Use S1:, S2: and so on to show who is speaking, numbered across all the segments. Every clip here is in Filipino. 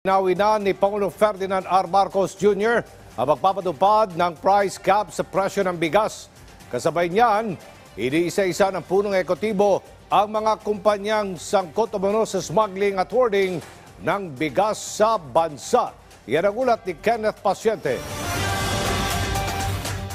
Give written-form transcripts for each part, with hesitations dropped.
S1: Nawina ni Pangulong Ferdinand R. Marcos Jr. ang magpapatupad ng price cap sa presyo ng bigas. Kasabay niyan, iniisa-isa ng punong ekotibo ang mga kumpanyang sangkot umano sa smuggling at hoarding ng bigas sa bansa. Yan ang ulat ni Kenneth Paciente.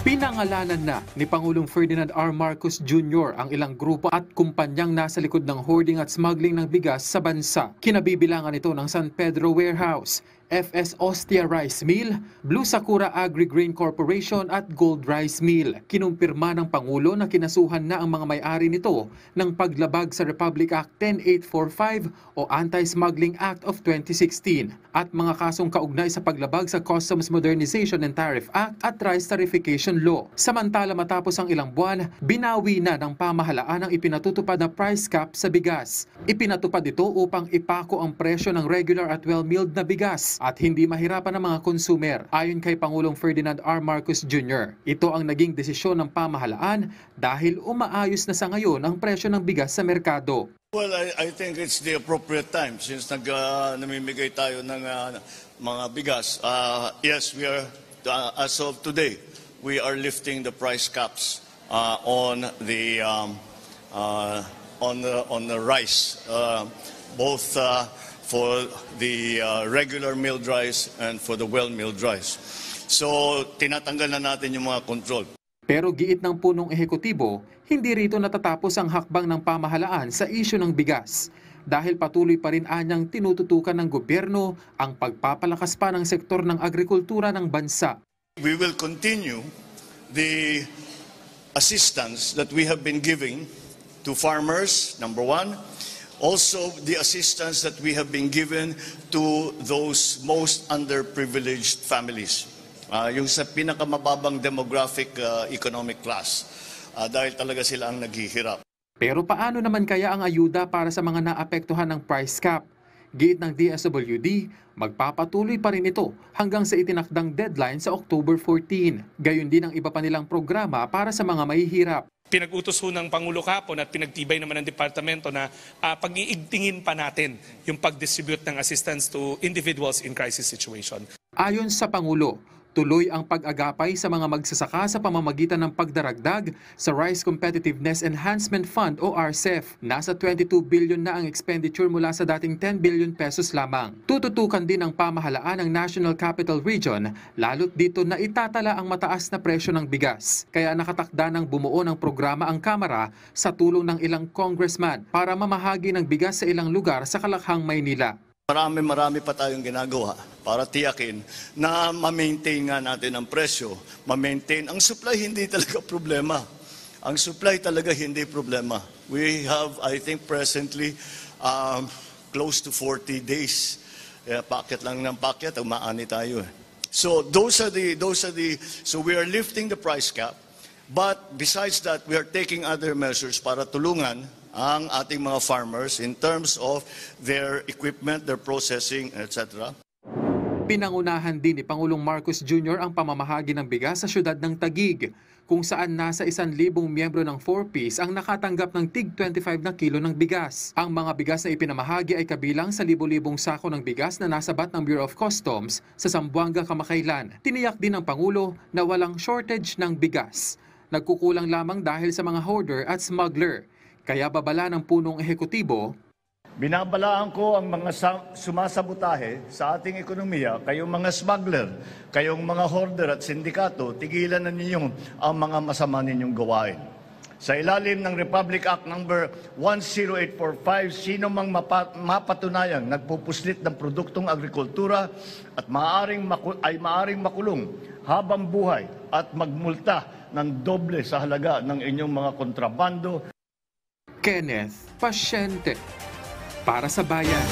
S2: Pinangalanan na ni Pangulong Ferdinand R. Marcos Jr. ang ilang grupo at kumpanyang nasa likod ng hoarding at smuggling ng bigas sa bansa. Kinabibilangan ito ng San Pedro Warehouse, FS Ostia Rice Mill, Blue Sakura Agri-Grain Corporation at Gold Rice Mill. Kinumpirma ng Pangulo na kinasuhan na ang mga may-ari nito ng paglabag sa Republic Act 10845 o Anti-Smuggling Act of 2016 at mga kasong kaugnay sa paglabag sa Customs Modernization and Tariff Act at Rice Tarification Law. Samantala matapos ang ilang buwan, binawi na ng pamahalaan ang ipinatutupad na price cap sa bigas. Ipinatupad ito upang ipako ang presyo ng regular at well-milled na bigas at hindi mahirapan ng mga konsumer. Ayon kay Pangulong Ferdinand R. Marcos Jr., ito ang naging desisyon ng pamahalaan dahil umaayos na sa ngayon ang presyo ng bigas sa merkado.
S3: Well, I think it's the appropriate time since namimigay tayo ng mga bigas. Yes, we are, as of today, we are lifting the price caps on the rice, both for the regular milled rice and for the well-milled rice. So, tinatanggal na natin yung mga control.
S2: Pero giit ng punong ehekutibo, hindi rito natatapos ang hakbang ng pamahalaan sa isyu ng bigas. Dahil patuloy pa rin anyang tinututukan ng gobyerno ang pagpapalakas pa ng sektor ng agrikultura ng bansa.
S3: We will continue the assistance that we have been giving to farmers, number one. Also, the assistance that we have been given to those most underprivileged families. Yung sa pinakamababang demographic economic class. Dahil talaga sila ang naghihirap.
S2: Pero paano naman kaya ang ayuda para sa mga naapektuhan ng price cap? Giit ng DSWD, magpapatuloy pa rin ito hanggang sa itinakdang deadline sa October 14. Gayon din ang iba pa nilang programa para sa mga mahihirap.
S4: Pinag-utos ho ng Pangulo kahapon at pinagtibay naman ng departamento na pag-iigtingin pa natin yung pag-distribute ng assistance to individuals in crisis situation.
S2: Ayon sa Pangulo, tuloy ang pag-agapay sa mga magsasaka sa pamamagitan ng pagdaragdag sa Rice Competitiveness Enhancement Fund o RCEF. Nasa 22 billion na ang expenditure mula sa dating 10 billion pesos lamang. Tututukan din ang pamahalaan ng National Capital Region, lalo't dito na itatala ang mataas na presyo ng bigas. Kaya nakatakda ng bumuo ng programa ang Kamara sa tulong ng ilang congressman para mamahagi ng bigas sa ilang lugar sa Kalakhang, Maynila.
S3: Marami pa tayong ginagawa para tiyakin na ma-maintain nga natin ang presyo, ma-maintain. Ang supply hindi talaga problema. Ang supply talaga hindi problema. We have, I think presently, close to 40 days. Packet lang ng packet, umaani tayo. So so we are lifting the price cap. But besides that, we are taking other measures para tulungan ang ating mga farmers in terms of their equipment, their processing, etc.
S2: Pinangunahan din ni Pangulong Marcos Jr. ang pamamahagi ng bigas sa siyudad ng Taguig, kung saan nasa 1,000 miyembro ng 4Ps ang nakatanggap ng tig 25 na kilo ng bigas. Ang mga bigas na ipinamahagi ay kabilang sa libo-libong sako ng bigas na nasabat ng Bureau of Customs sa Zamboanga, Kamakailan. Tiniyak din ng Pangulo na walang shortage ng bigas. Nagkukulang lamang dahil sa mga hoarder at smuggler. Kaya babala ng punong ehekutibo,
S3: binabalaan ko ang mga sumasabotahe sa ating ekonomiya, kayong mga smuggler, kayong mga hoarder at sindikato, tigilan na ninyo ang mga masama ninyong gawain. Sa ilalim ng Republic Act number 10845, sino mang mapatunayang nagpupuslit ng produktong agrikultura at maaring makulong habang buhay at magmulta ng doble sa halaga ng inyong mga kontrabando.
S2: Kenneth Paciente para sa Bayan.